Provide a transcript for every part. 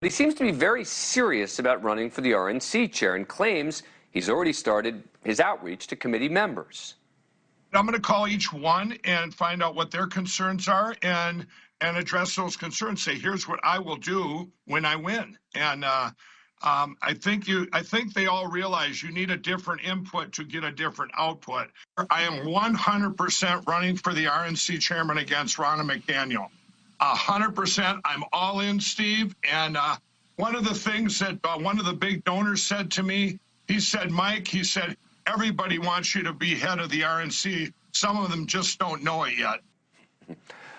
He seems to be very serious about running for the RNC chair and claims he's already started his outreach to committee members. I'm going to call each one and find out what their concerns are and address those concerns. Say, here's what I will do when I win. And I think they all realize you need a different input to get a different output. I am 100% running for the RNC chairman against Ronna McDaniels. 100%. I'm all in, Steve. And one of the things that one of the big donors said to me, he said, Mike, he said, everybody wants you to be head of the RNC. Some of them just don't know it yet.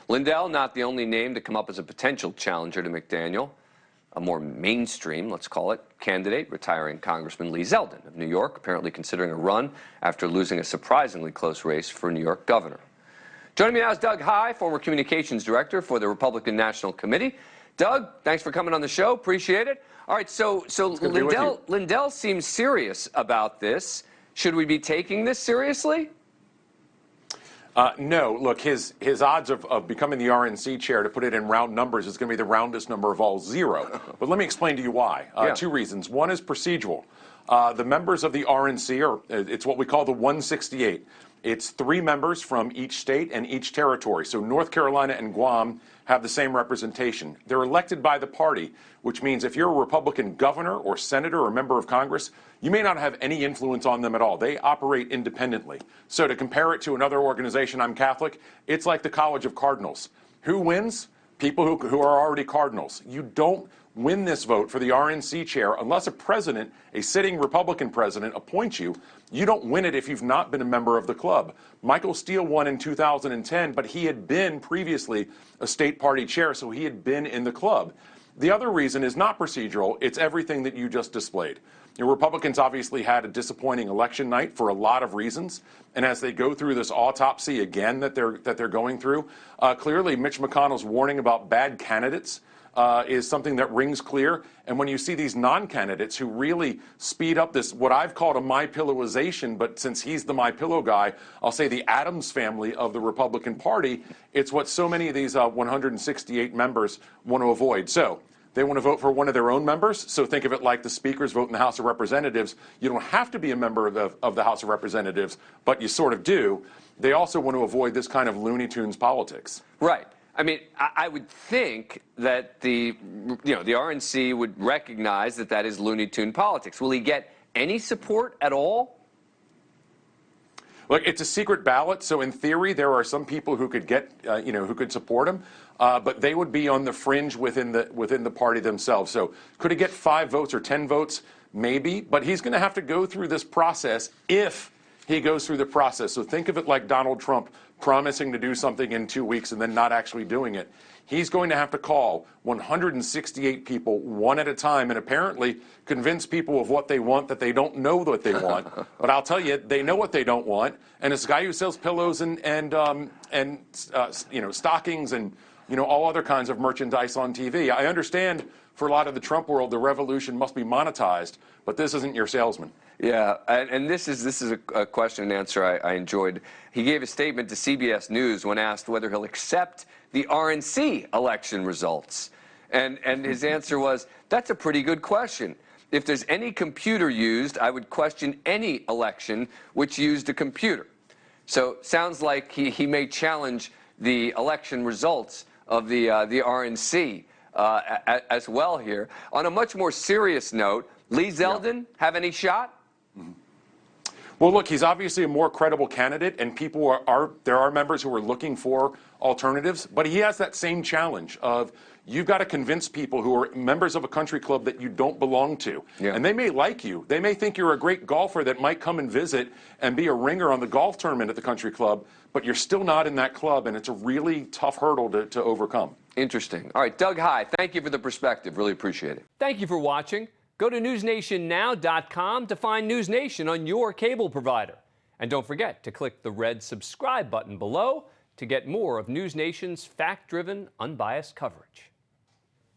Lindell, not the only name to come up as a potential challenger to McDaniel. A more mainstream, let's call it, candidate, retiring Congressman Lee Zeldin of New York, apparently considering a run after losing a surprisingly close race for New York governor. Joining me now is Doug Heye, former communications director for the Republican National Committee. Doug, thanks for coming on the show. Appreciate it. All right, so Lindell seems serious about this. Should we be taking this seriously? No. Look, his odds of becoming the RNC chair, to put it in round numbers, is going to be the roundest number of all, 0. But let me explain to you why. Two reasons. One is procedural. The members of the RNC it's what we call the 168. It's 3 members from each state and each territory. So North Carolina and Guam have the same representation. They're elected by the party, which means if you're a Republican governor or senator or member of Congress, you may not have any influence on them at all. They operate independently. So to compare it to another organization, I'm Catholic, it's like the College of Cardinals. Who wins? People who are already Cardinals. You don't win this vote for the RNC chair unless a president, a sitting Republican president, appoints you. You don't win it if you've not been a member of the club. Michael Steele won in 2010, but he had been previously a state party chair, so he had been in the club. The other reason is not procedural. It's everything that you just displayed. Republicans obviously had a disappointing election night for a lot of reasons, and as they go through this autopsy again that they're going through, clearly Mitch McConnell's warning about bad candidates is something that rings clear. And when you see these non-candidates who really speed up this, what I've called a MyPillowization, but since he's the MyPillow guy, I'll say the Abrams family of the Republican Party, it's what so many of these 168 members want to avoid. So they want to vote for one of their own members. So think of it like the speaker's vote in the House of Representatives. You don't have to be a member of the House of Representatives, but you sort of do. They also want to avoid this kind of Looney Tunes politics. Right. I mean, I would think that the RNC would recognize that that is Looney Tune politics. Will he get any support at all? Look, it's a secret ballot, so in theory, there are some people who could get, who could support him, but they would be on the fringe within the party themselves. So could he get 5 votes or 10 votes? Maybe, but he's going to have to go through this process if he goes through the process. So think of it like Donald Trump promising to do something in 2 weeks and then not actually doing it. He's going to have to call 168 people one at a time and apparently convince people of what they want that they don't know what they want. But I'll tell you, they know what they don't want. And it's a guy who sells pillows and stockings and all other kinds of merchandise on TV. I understand for a lot of the Trump world, the revolution must be monetized, but this isn't your salesman. Yeah, and this is a question and answer I enjoyed. He gave a statement to CBS News when asked whether he'll accept the RNC election results. And his answer was, that's a pretty good question. If there's any computer used, I would question any election which used a computer. So sounds like he may challenge the election results of the RNC as well here. On a much more serious note, Lee Zeldin have any shot? Mm-hmm. Well, look, he's obviously a more credible candidate, and there are members who are looking for alternatives, but he has that same challenge of you've got to convince people who are members of a country club that you don't belong to. Yeah. And they may like you. They may think you're a great golfer that might come and visit and be a ringer on the golf tournament at the country club, but you're still not in that club, and it's a really tough hurdle to overcome. Interesting. All right, Doug Heye, thank you for the perspective. Really appreciate it. Thank you for watching. Go to NewsNationNow.com to find NewsNation on your cable provider. And don't forget to click the red subscribe button below to get more of NewsNation's fact-driven, unbiased coverage.